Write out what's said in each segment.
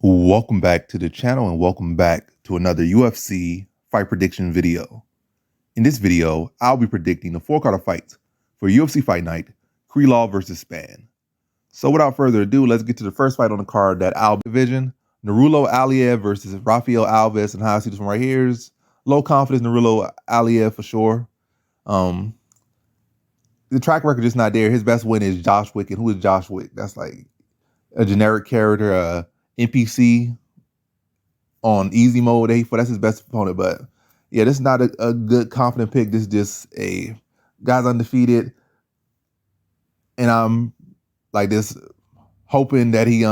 Welcome back to the channel and welcome back to another UFC fight prediction video. In this video, I'll be predicting the four-card fights for UFC Fight Night, Krylov versus Spann. So without further ado, let's get to the first fight on the card, that Alves division. Narulo Aliev versus Rafael Alves, and how I see this one right here is low confidence Narulo Aliev for sure. The track record is not there. His best win is Josh Wick, and who is Josh Wick? That's like a generic character, NPC on easy mode. That's his best opponent. But yeah, this is not a good confident pick. This is just a guy's undefeated, and I'm like this hoping that he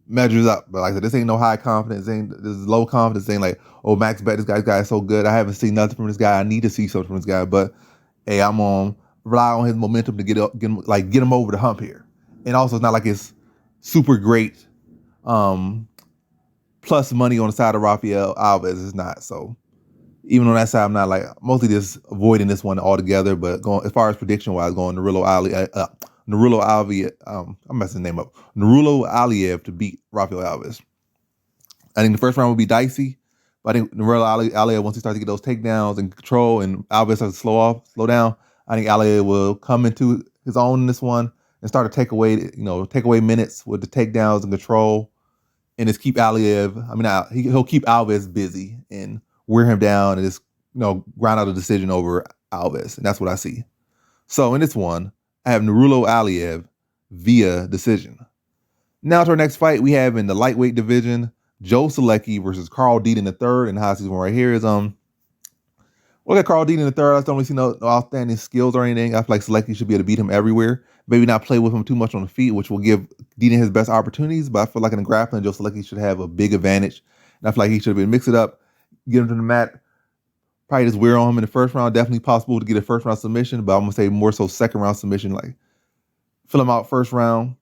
measures up. But like I said, this ain't no high confidence. This is low confidence. Ain't like, oh, max bet, this guy is so good. I haven't seen nothing from this guy. I need to see something from this guy. But hey, I'm on rely on his momentum to get him over the hump here. And also, it's not like it's super great plus money on the side of Rafael Alves. Is not. So even on that side, I'm not like mostly just avoiding this one altogether. But going as far as prediction wise, going Narulo Aliev, I'm messing the name up. Narulo Aliev to beat Rafael Alves. I think the first round will be dicey, but I think Narulo Aliev, once he starts to get those takedowns and control, and Alves starts to slow down, I think Aliev will come into his own in this one and start to take away minutes with the takedowns and control, and just keep Aliev. He'll keep Alves busy and wear him down and just grind out a decision over Alves, and that's what I see. So in this one, I have Narulo Aliev via decision. Now to our next fight, we have in the lightweight division, Joe Selecki versus Carl Deaton III, and how I see this one right here is look at Carl Deaton III. I don't really see no outstanding skills or anything. I feel like Selecki should be able to beat him everywhere. Maybe not play with him too much on the feet, which will give Deaton his best opportunities. But I feel like in the grappling, Joe Selecki should have a big advantage. And I feel like he should have been mix it up, get him to the mat, probably just wear on him in the first round. Definitely possible to get a first round submission, but I'm gonna say more so second round submission. Like fill him out first round,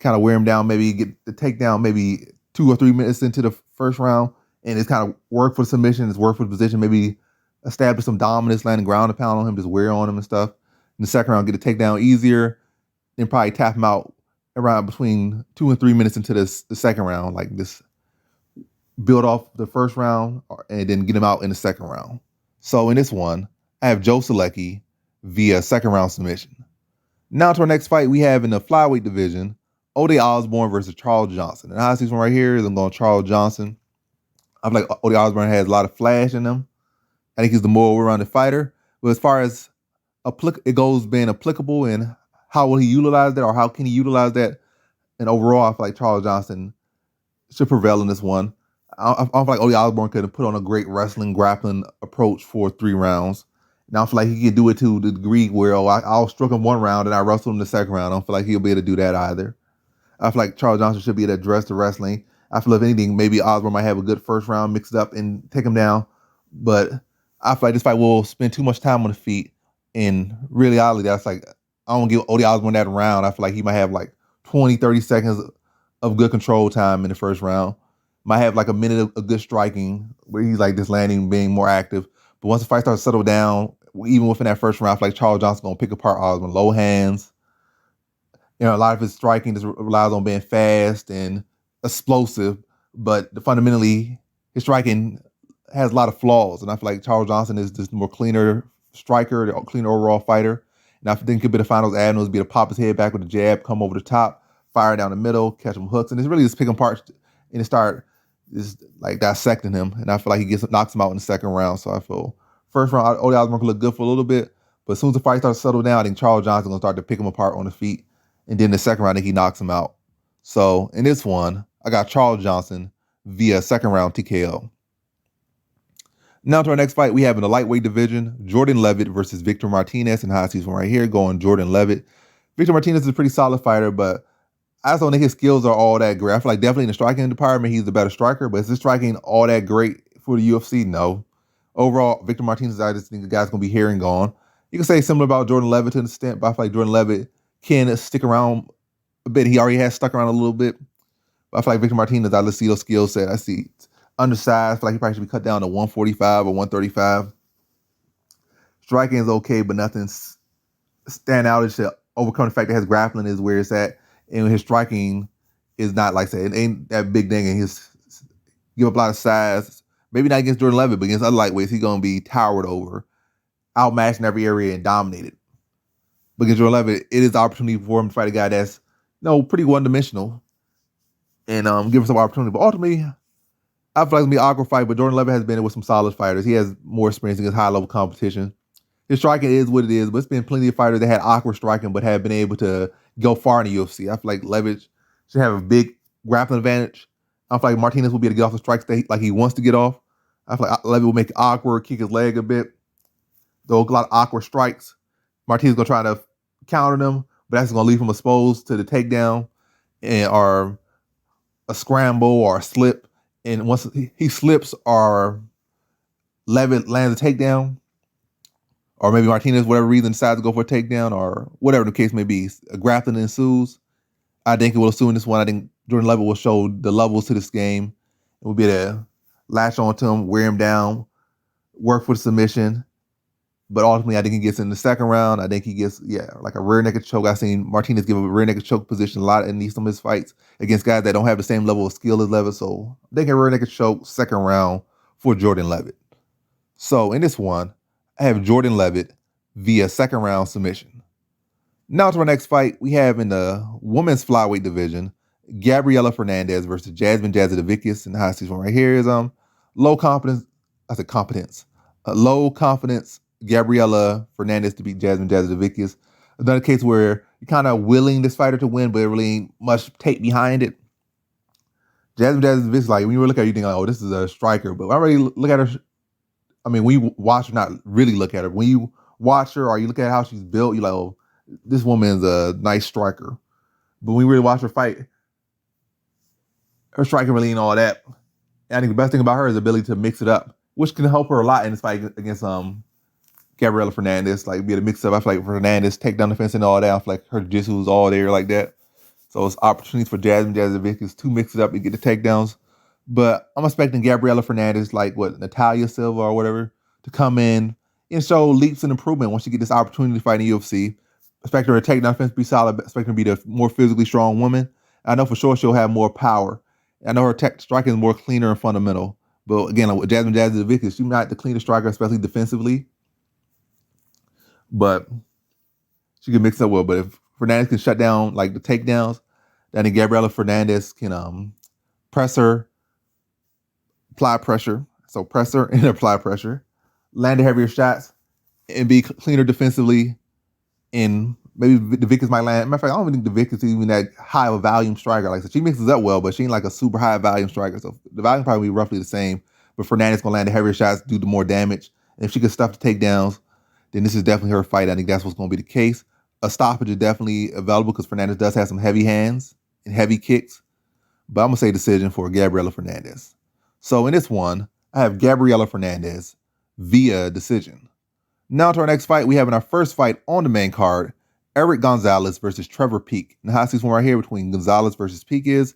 kind of wear him down, maybe get the takedown maybe 2 or 3 minutes into the first round, and it's kind of work for submission, it's work for the position, maybe establish some dominance, landing ground and pound on him, just wear on him and stuff. In the second round, get a takedown easier, then probably tap him out around between 2 and 3 minutes into the second round, like this build off the first round and then get him out in the second round. So in this one, I have Joe Selecki via second round submission. Now to our next fight, we have in the flyweight division, Odie Osborne versus Charles Johnson. And how I see this one right here is I'm going Charles Johnson. I feel like Odie Osborne has a lot of flash in him. I think he's the more well-rounded fighter. But as far as it goes being applicable and how will he utilize that or how can he utilize that, and overall, I feel like Charles Johnson should prevail in this one. I feel like Odie Osborne could have put on a great wrestling, grappling approach for 3 rounds. Now I feel like he could do it to the degree where I'll stroke him 1 round and I wrestle him the second round. I don't feel like he'll be able to do that either. I feel like Charles Johnson should be able to address the wrestling. I feel if anything, maybe Osborne might have a good first round, mix it up and take him down. But I feel like this fight will spend too much time on the feet. And really, oddly, that's like, I don't give Odie Osborne that round. I feel like he might have like 20, 30 seconds of good control time in the first round. Might have like a minute of good striking where he's like just landing, being more active. But once the fight starts to settle down, even within that first round, I feel like Charles Johnson's going to pick apart Osborne. Low hands. A lot of his striking just relies on being fast and explosive. But fundamentally, his striking has a lot of flaws. And I feel like Charles Johnson is just more cleaner striker, the cleaner overall fighter. And I think could be the finals avenues, be to pop his head back with a jab, come over the top, fire down the middle, catch him hooks. And it's really just pick him apart and start just like dissecting him. And I feel like he knocks him out in the second round. So I feel first round, Odie Osborne could look good for a little bit. But as soon as the fight starts to settle down, I think Charles Johnson's going to start to pick him apart on the feet. And then the second round, I think he knocks him out. So in this one, I got Charles Johnson via second round TKO. Now to our next fight, we have in the lightweight division, Jordan Levitt versus Victor Martinez. And how I see this one right here, going Jordan Levitt. Victor Martinez is a pretty solid fighter, but I just don't think his skills are all that great. I feel like definitely in the striking department, he's the better striker, but is his striking all that great for the UFC? No. Overall, Victor Martinez, I just think the guy's going to be here and gone. You can say similar about Jordan Levitt to an extent, but I feel like Jordan Levitt can stick around a bit. He already has stuck around a little bit. But I feel like Victor Martinez, I just see those skill set. I see undersized. I feel like he probably should be cut down to 145 or 135. Striking is okay, but nothing's stand out to overcome the fact that his grappling is where it's at. And his striking is not like I said, it ain't that big thing, and he's give up a lot of size. Maybe not against Jordan Levitt, but against other lightweights, he's gonna be towered over, outmatched in every area and dominated. But against Jordan Levitt, it is the opportunity for him to fight a guy that's pretty one dimensional and give him some opportunity. But ultimately, I feel like it's gonna be an awkward fight. But Jordan Levitt has been with some solid fighters. He has more experience against high level competition. His striking is what it is, but it's been plenty of fighters that had awkward striking but have been able to go far in the UFC. I feel like Levitt should have a big grappling advantage. I feel like Martinez will be able to get off the strikes that he wants to get off. I feel like Levitt will make it awkward, kick his leg a bit. Throw a lot of awkward strikes. Martinez going to try to counter them, but that's going to leave him exposed to the takedown or a scramble or a slip. And once he slips or Levitt lands a takedown, or maybe Martinez, whatever reason, decides to go for a takedown or whatever the case may be, a grappling ensues. I think it will ensue in this one. I think Jordan Levitt will show the levels to this game. It will be able to latch on to him, wear him down, work for the submission. But ultimately, I think he gets in the second round. I think he gets, like a rear naked choke. I've seen Martinez give a rear naked choke position a lot in some of his fights against guys that don't have the same level of skill as Levitt. So I think a rear naked choke, second round for Jordan Levitt. So in this one, I have Jordan Levitt via second round submission. Now to our next fight, we have in the women's flyweight division, Gabriella Fernandez versus Jasmine Jasudavicius. And how I see this one right here is low confidence. I said competence. Low confidence Gabriella Fernandez to beat Jasmine Jasudavicius. Another case where you're kind of willing this fighter to win, but it really ain't much tape behind it. Jasmine Jasudavicius, like when you look at her, you think, oh, this is a striker. But when I really look at her, when you watch her, not really look at her. When you watch her or you look at how she's built, you're like, oh, this woman is a nice striker. But when you really watch her fight, her striking really ain't all that. And I think the best thing about her is the ability to mix it up, which can help her a lot in this fight against Gabriella Fernandez. Like, be able to mix it up. I feel like Fernandez take down the fence and all that. I feel like her jiu-jitsu is all there like that. So it's opportunities for Jasmine Jasudavicius to mix it up and get the takedowns. But I'm expecting Gabriella Fernandez, like Natalia Silva or whatever, to come in and show leaps in improvement once she get this opportunity to fight in the UFC. Expect her to take down defense, be solid. Expect her to be the more physically strong woman. I know for sure she'll have more power. I know her striking is more cleaner and fundamental. But again, like with Jasmine Jasudavicius, she's not the cleanest striker, especially defensively. But she can mix up well. But if Fernandez can shut down like the takedowns, then Gabriella Fernandez can press her, apply pressure. So press her and apply pressure, land the heavier shots, and be cleaner defensively. And maybe the Vickers might land. Matter of fact, I don't even think the Vickers is even that high of a volume striker. Like I said, she mixes up well, but she ain't like a super high volume striker. So the volume probably be roughly the same. But Fernandez gonna land the heavier shots, do the more damage. And if she can stuff the takedowns, then this is definitely her fight. I think that's what's gonna be the case. A stoppage is definitely available because Fernandez does have some heavy hands and heavy kicks. But I'm gonna say decision for Gabriella Fernandez. So in this one, I have Gabriella Fernandez via decision. Now to our next fight, we have in our first fight on the main card, Eric Gonzalez versus Trevor Peek. Now how I see this one right here between Gonzalez versus Peek is,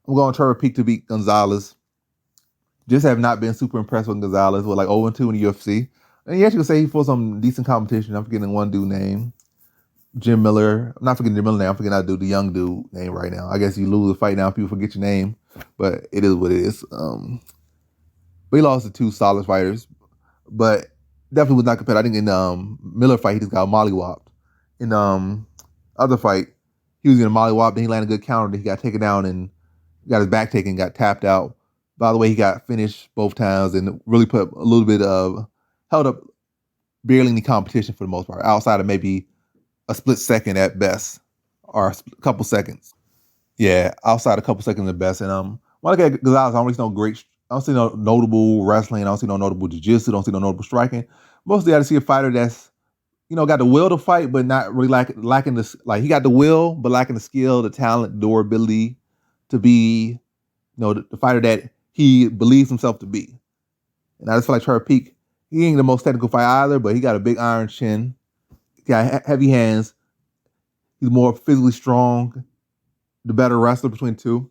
I'm going Trevor Peek to beat Gonzalez. Just have not been super impressed with Gonzalez with like 0-2 in the UFC. And you actually could say he fought some decent competition. I'm forgetting one dude name. Jim Miller. I'm not forgetting Jim Miller name. I'm forgetting that dude, the young dude name right now. I guess you lose a fight now, people forget your name. But it is what it is. But he lost to two solid fighters. But definitely was not competitive. I think in the Miller fight, he just got mollywopped. In the other fight, he was going to mollywop, then he landed a good counter, then he got taken down and got his back taken, got tapped out. By the way, he got finished both times and really put a little bit of, held up barely any competition for the most part, outside of maybe a split second at best, or a couple seconds. Yeah, outside a couple seconds at best. And when I look at Gonzalez, I don't really see no I don't see no notable wrestling. I don't see no notable jiu-jitsu. I don't see no notable striking. Mostly I just see a fighter that's, got the will to fight, but not really lacking this. Like, he got the will, but lacking the skill, the talent, the durability to be, the fighter that he believes himself to be. And I just feel like Trevor Peek, he ain't the most technical fighter either, but he got a big iron chin. He got heavy hands. He's more physically strong, the better wrestler between the two.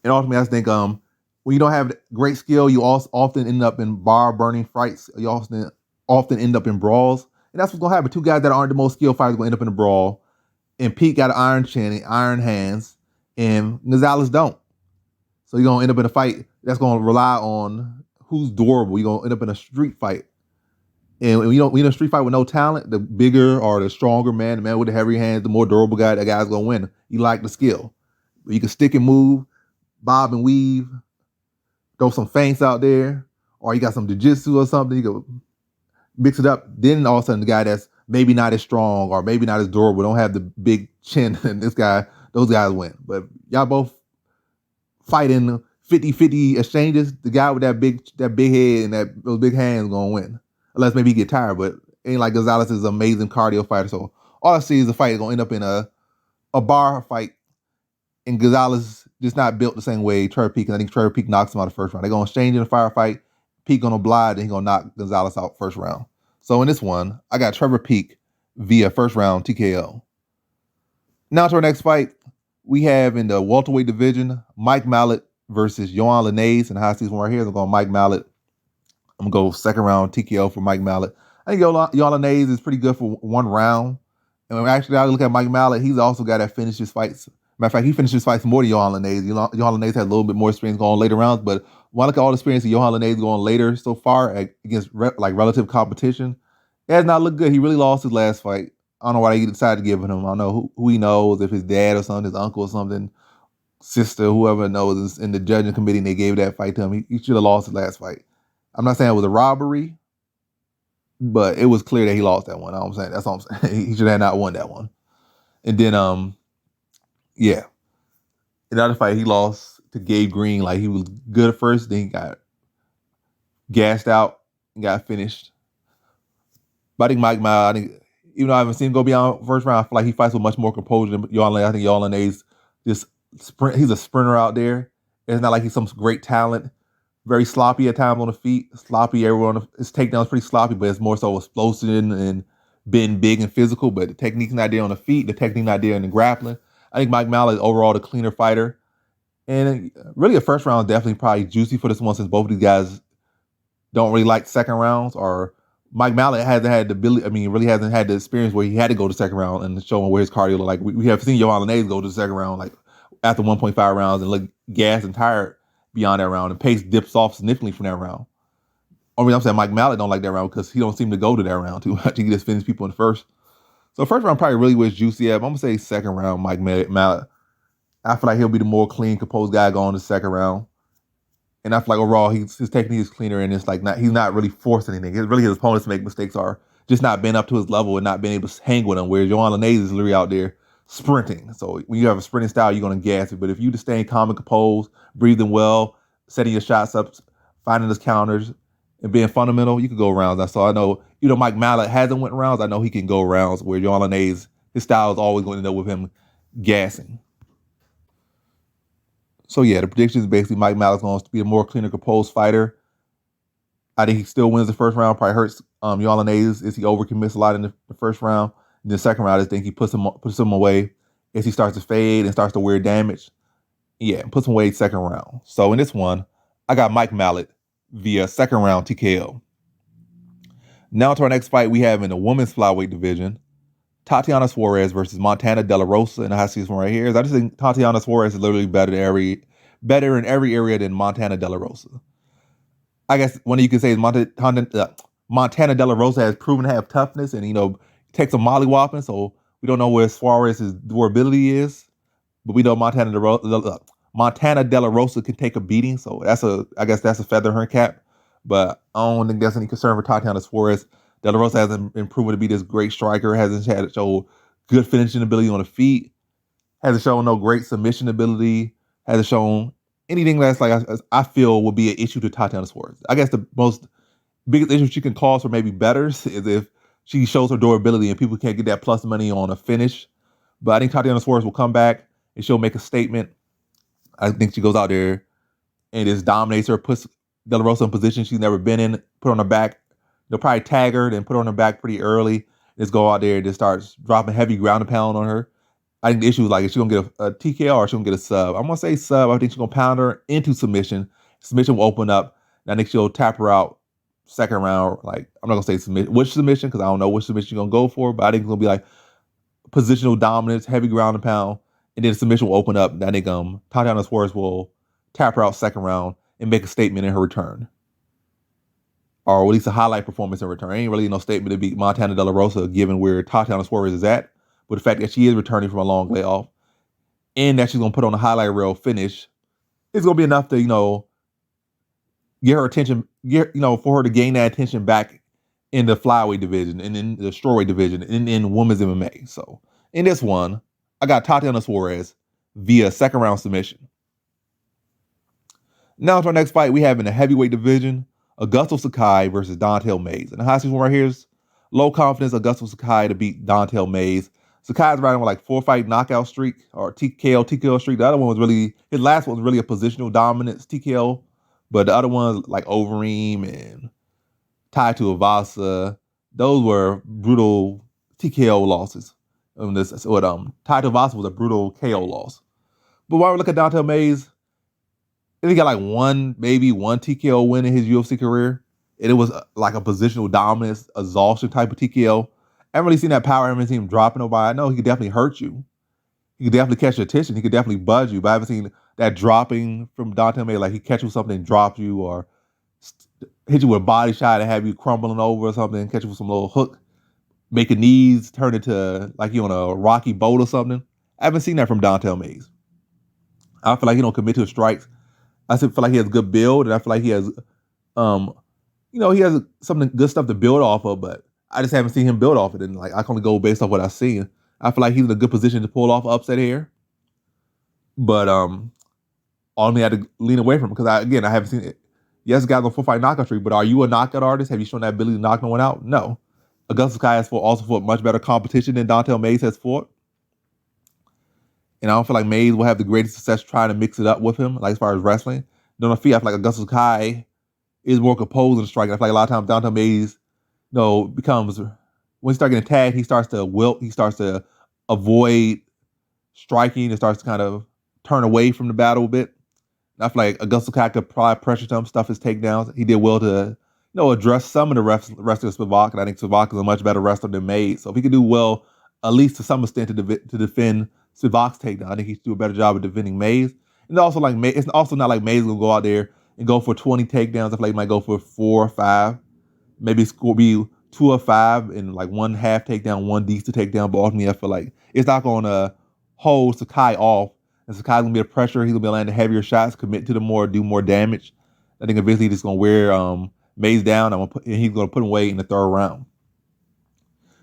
And ultimately, I just think when you don't have great skill, you also often end up in bar-burning fights. You often end up in brawls. And that's what's going to happen. Two guys that aren't the most skilled fighters are going to end up in a brawl. And Pete got an iron chin and iron hands. and Gonzalez don't. So you're gonna end up in a fight that's gonna rely on who's durable. You're gonna end up in a street fight. And when you in a street fight with no talent, the bigger or the stronger man, the man with the heavier hands, the more durable guy, that guy's gonna win. You like the skill. You can stick and move, bob and weave, throw some feints out there, or you got some jiu-jitsu or something, you can mix it up. Then all of a sudden the guy that's maybe not as strong or maybe not as durable, don't have the big chin, and those guys win. But y'all both fighting 50-50 exchanges, the guy with that big head and those big hands gonna win. Unless maybe he get tired, but ain't like Gonzalez is an amazing cardio fighter. So all I see is the fight is gonna end up in a bar fight, and Gonzalez just not built the same way Trevor Peek, and I think Trevor Peek knocks him out the first round. They're gonna exchange in a firefight. Peek gonna oblige, and he's gonna knock Gonzalez out first round. So in this one, I got Trevor Peek via first round TKO. Now to our next fight, we have in the welterweight division, Mike Mallett versus Johann Lanez. And how I see this one right here is I'm going Mike Mallett. I'm going to go second round TKO for Mike Mallett. I think Johann Lanez is pretty good for one round. And actually, I look at Mike Mallett, he's also got that finishes fights. Matter of fact, he finishes fights more than Johann Lanez. Johann Lanez had a little bit more experience going later rounds, but when I look at all the experience of Johann Lanez going later so far against relative competition, it has not looked good. He really lost his last fight. I don't know why they decided to give it him. I don't know who he knows, if his dad or something, his uncle or something, sister, whoever knows is in the judging committee and they gave that fight to him. He should have lost his last fight. I'm not saying it was a robbery, but it was clear that he lost that one. I'm saying that's all I'm saying. He should have not won that one. And then, yeah, in the other fight he lost to Gabe Green. Like he was good at first, then he got gassed out and got finished. But I think Mike Mallett, even though I haven't seen him go beyond first round, I feel like he fights with much more composure than Johann Lanez. I think Johann Lanez just sprint. He's a sprinter out there. It's not like he's some great talent. Very sloppy at times on the feet. Sloppy everywhere. His takedown's pretty sloppy, but it's more so explosive and being big and physical. But the technique's not there on the feet. The technique not there in the grappling. I think Mike Mallett is overall the cleaner fighter. And really a first round is definitely probably juicy for this one since both of these guys don't really like second rounds. Or Mike Mallett hasn't had the ability, really hasn't had the experience where he had to go to second round and show him where his cardio looked like. We have seen Johann Lanez go to the second round like after 1.5 rounds and look gassed and tired beyond that round, and pace dips off significantly from that round. I'm saying Mike Mallett don't like that round because he don't seem to go to that round too much. He just finish people in the first. So first round probably really was juicy. I'm gonna say second round Mike Mallett. I feel like he'll be the more clean, composed guy going to the second round. And I feel like overall his technique is cleaner, and it's like he's not really forcing anything. It's really his opponents make mistakes are just not being up to his level and not being able to hang with him. Whereas Johann Lanez is literally out there sprinting. So when you have a sprinting style, you're going to gas it. But if you just staying calm and composed, breathing well, setting your shots up, finding his counters, and being fundamental, you could go rounds. So I know, Mike Mallett hasn't went rounds. I know he can go rounds where Johann Lanez, his style is always going to end up with him gassing. So yeah, the prediction is basically Mike Mallett's going to be a more cleaner, composed fighter. I think he still wins the first round. Probably hurts Johann Lanez as he overcommits a lot in the first round. In the second round, I think he puts him away as he starts to fade and starts to wear damage. Yeah, puts him away second round. So in this one, I got Mike Mallett via second round TKO. Now to our next fight we have in the women's flyweight division, Tatiana Suarez versus Montana De La Rosa. And I see this one right here. I just think Tatiana Suarez is literally better in every area than Montana De La Rosa. I guess one you could say is Montana De La Rosa has proven to have toughness and, takes a mollywhopping, so we don't know where Suarez's durability is, but we know Montana De La Rosa can take a beating, so I guess that's a feather in her cap. But I don't think that's any concern for Tatiana Suarez. De La Rosa hasn't been proven to be this great striker, hasn't had to show good finishing ability on the feet, hasn't shown no great submission ability, hasn't shown anything that's like I feel would be an issue to Tatiana Suarez. I guess the biggest issue she can cause for maybe bettors is if she shows her durability and people can't get that plus money on a finish. But I think Tatiana Suarez will come back and she'll make a statement. I think she goes out there and just dominates her, puts De La Rosa in position she's never been in, put her on her back. They'll probably tag her, then put her on her back pretty early. Just go out there and just start dropping heavy ground and pound on her. I think the issue is like, is she going to get a TKO or is she going to get a sub? I'm going to say sub. I think she's going to pound her into submission. Submission will open up. And I think she'll tap her out second round. Like, I'm not going to say which submission because I don't know which submission she's going to go for. But I think it's going to be like positional dominance, heavy ground and pound. and then the submission will open up. And I think Tatiana Suarez will tap her out second round and make a statement in her return, or at least a highlight performance in return. Ain't really no statement to beat Montana De La Rosa, given where Tatiana Suarez is at, but the fact that she is returning from a long layoff and that she's gonna put on a highlight reel finish is gonna be enough to get her attention, for her to gain that attention back in the flyweight division and in the strawweight division and in women's MMA. So in this one, I got Tatiana Suarez via second round submission. Now to our next fight, we have in the heavyweight division, Augusto Sakai versus Dante Mays. And the high one right here is low confidence Augusto Sakai to beat Dante Mays. Sakai's riding with like 4-fight knockout streak or TKO streak. The other one was really, his last one was really a positional dominance TKO. But the other ones like Overeem and tied to Avasa, those were brutal TKO losses. Tied to Avasa was a brutal KO loss. But while we look at Dante Mays, he got like maybe one TKO win in his UFC career. And it was like a positional dominance, exhaustion type of TKO. I haven't really seen that power. I haven't seen him dropping nobody. I know he could definitely hurt you. He could definitely catch your attention. He could definitely buzz you. But I haven't seen that dropping from Dante May, like he catch you with something and drop you, or hit you with a body shot and have you crumbling over or something, catch you with some little hook, make your knees turn into like you on a rocky boat or something. I haven't seen that from Dante Mays. I feel like he don't commit to his strikes. I feel like he has good build, and I feel like he has, he has something good stuff to build off of, but I just haven't seen him build off it. And like I can only go based off what I've seen. I feel like he's in a good position to pull off an upset here. But only had to lean away from him because I haven't seen it. Yes, guys on 4-fight knockout streak, but are you a knockout artist? Have you shown that ability to knock no one out? No. Augusto Sakai has also fought much better competition than Dante Mays has fought. And I don't feel like Mays will have the greatest success trying to mix it up with him, like as far as wrestling. On the feet, I feel like Augusto Sakai is more composed in striking. I feel like a lot of times Dante Mays, becomes, when he starts getting tagged, he starts to wilt, he starts to avoid striking and starts to kind of turn away from the battle a bit. And I feel like Augusto Sakai could probably pressure him, stuff his takedowns. He did well to, address some of the rest of Spivak, and I think Spivak is a much better wrestler than Mays. So if he could do well, at least to some extent, to defend Spivak's takedown, I think he should do a better job of defending Mays. And also, like, it's also not like Mays will go out there and go for 20 takedowns. I feel like he might go for 4 or 5. Maybe score be 2 or 5 and like 1 half takedown, 1 decent takedown. But ultimately, I feel like it's not going to hold Sakai off. And Sakai's going to be a pressure. He's going to be landing heavier shots, commit to the more, do more damage. I think eventually he's just going to wear Mays down. And he's going to put him away in the third round.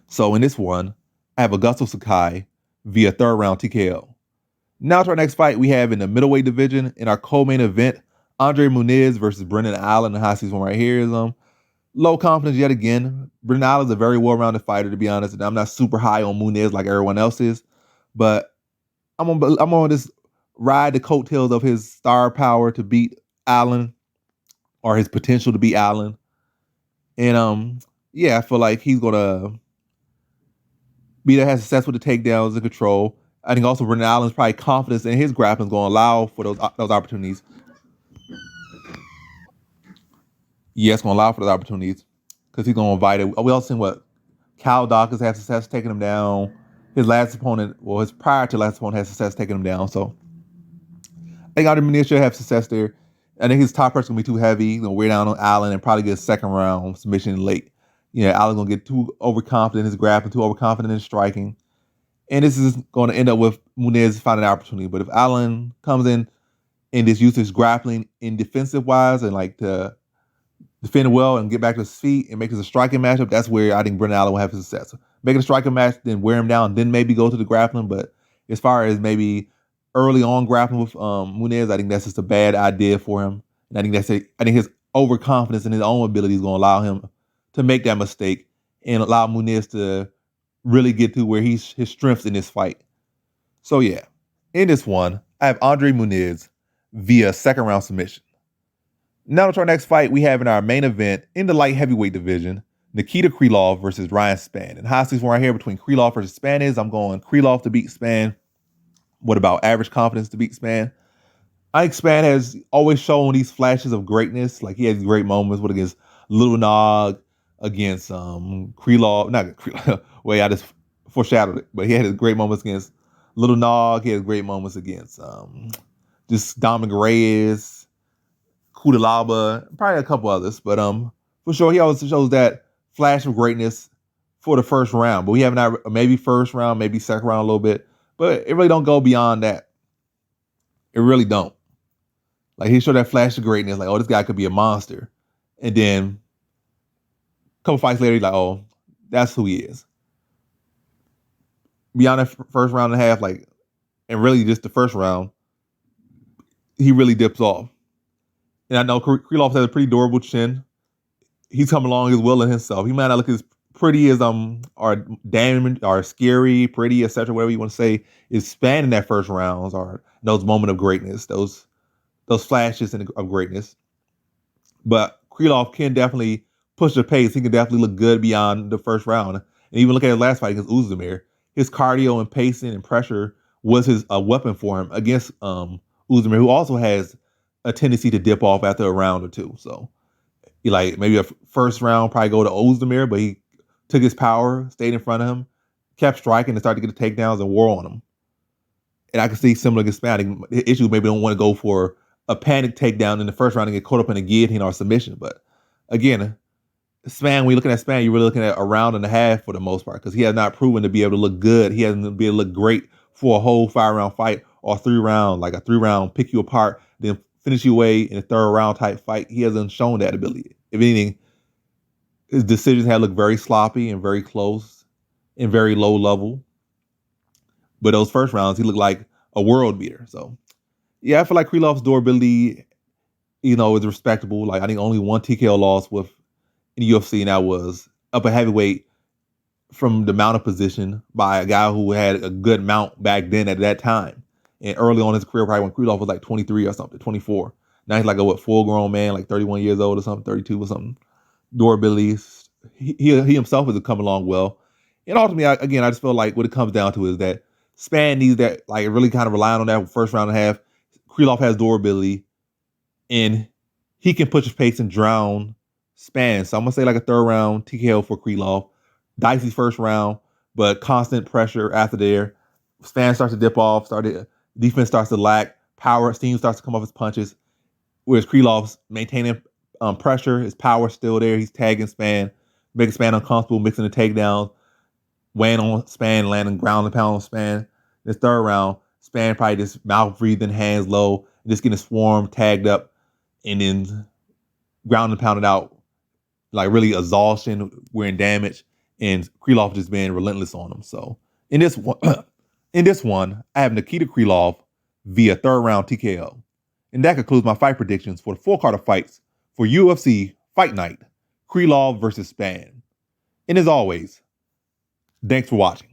So in this one, I have Augusto Sakai via third round TKO. Now to our next fight, we have in the middleweight division in our co-main event, Andre Muniz versus Brendan Allen. The high season one right here is low confidence yet again. Brendan Allen is a very well-rounded fighter, to be honest. And I'm not super high on Muniz like everyone else is, but I'm on this ride the coattails of his star power to beat Allen, or his potential to beat Allen. And I feel like he's gonna be that has success with the takedowns and control. I think also Brendan Allen's probably confidence in his grappling is going to allow for those opportunities. Yeah, it's going to allow for those opportunities because he's going to invite it. We also seen what Cal Dawkins had success taking him down. His last opponent, his prior to last opponent had success taking him down. So I think Andre Muniz should have success there. I think his top press going to be too heavy. He's going to wear down on Allen and probably get a second round submission late. Allen's going to get too overconfident in his grappling, too overconfident in his striking. And this is going to end up with Muniz finding an opportunity. But if Allen comes in and just uses grappling in defensive wise and like to defend well and get back to his feet and make it a striking matchup, that's where I think Brendan Allen will have his success. Make it a striking match, then wear him down, then maybe go to the grappling. But as far as maybe early on grappling with Muniz, I think that's just a bad idea for him. And I think his overconfidence in his own ability is going to allow him to make that mistake and allow Muniz to really get to where his strengths in this fight. So yeah, in this one, I have Andre Muniz via second round submission. Now to our next fight, we have in our main event in the light heavyweight division, Nikita Krylov versus Ryan Spann. And hostage one right here between Krylov versus Spann is I'm going Krylov to beat Spann. What about average confidence to beat Spann? I think Spann has always shown these flashes of greatness. Like he has great moments against Little Nog, against Krylov, not Krylov. Wait, I just foreshadowed it. But he had his great moments against Little Nog, he has great moments against just Dominic Reyes, Kudalaba, probably a couple others. But for sure, he always shows that flash of greatness for the first round. But we have not maybe first round, maybe second round a little bit. But it really don't go beyond that. It really don't. Like he showed that flash of greatness, like, oh, this guy could be a monster. And then a couple fights later, he's like, oh, that's who he is. Beyond that first round and a half, like, and really just the first round, he really dips off. And I know Krylov has a pretty durable chin. He's coming along as well in himself. He might not look as pretty as or damn or scary, pretty, etc., whatever you want to say, is Spann in that first rounds or those moments of greatness, those flashes of greatness. But Krylov can definitely push the pace. He can definitely look good beyond the first round. And even look at his last fight against Ozdemir. His cardio and pacing and pressure was his weapon for him against Ozdemir, who also has a tendency to dip off after a round or two. So he like maybe a first round probably go to Ozdemir, but he took his power, stayed in front of him, kept striking and started to get the takedowns and wore on him. And I can see similar against Spann. The issue maybe don't want to go for a panic takedown in the first round and get caught up in a guillotine or submission. But again, Spann, when you're looking at Spann, you're really looking at a round and a half for the most part because he has not proven to be able to look good. He hasn't been able to look great for a whole 5-round fight or 3-round, like a 3-round pick you apart, then finish you away in a 3rd round type fight. He hasn't shown that ability. If anything, his decisions have looked very sloppy and very close and very low level. But those first rounds, he looked like a world beater. So, yeah, I feel like Krylov's durability, is respectable. Like, I think only one TKO loss in the UFC, and that was upper heavyweight from the mounted position by a guy who had a good mount back then at that time. And early on in his career, probably when Krylov was like 23 or something, 24. Now he's like a full-grown man, like 31 years old or something, 32 or something. Durability, he himself has come along well. And ultimately, I just feel like what it comes down to is that Spann needs that, like, really kind of relying on that first round and a half. Krylov has durability, and he can push his pace and drown Spann. So I'm going to say like a 3rd round TKO for Krylov. Dicey first round, but constant pressure after there. Spann starts to dip off, defense starts to lack, steam starts to come off his punches, whereas Krylov's maintaining pressure, his power still there. He's tagging Spann, making Spann uncomfortable, mixing the takedowns, weighing on Spann, landing ground and pound on Spann. This 3rd round, Spann probably just mouth breathing, hands low, just getting swarmed, tagged up, and then ground and pounded out, like really exhaustion, wearing damage, and Krylov just being relentless on him. So in this one, I have Nikita Krylov via 3rd round TKO. And that concludes my fight predictions for the full card of fights for UFC Fight Night, Krylov versus Spann. And as always, thanks for watching.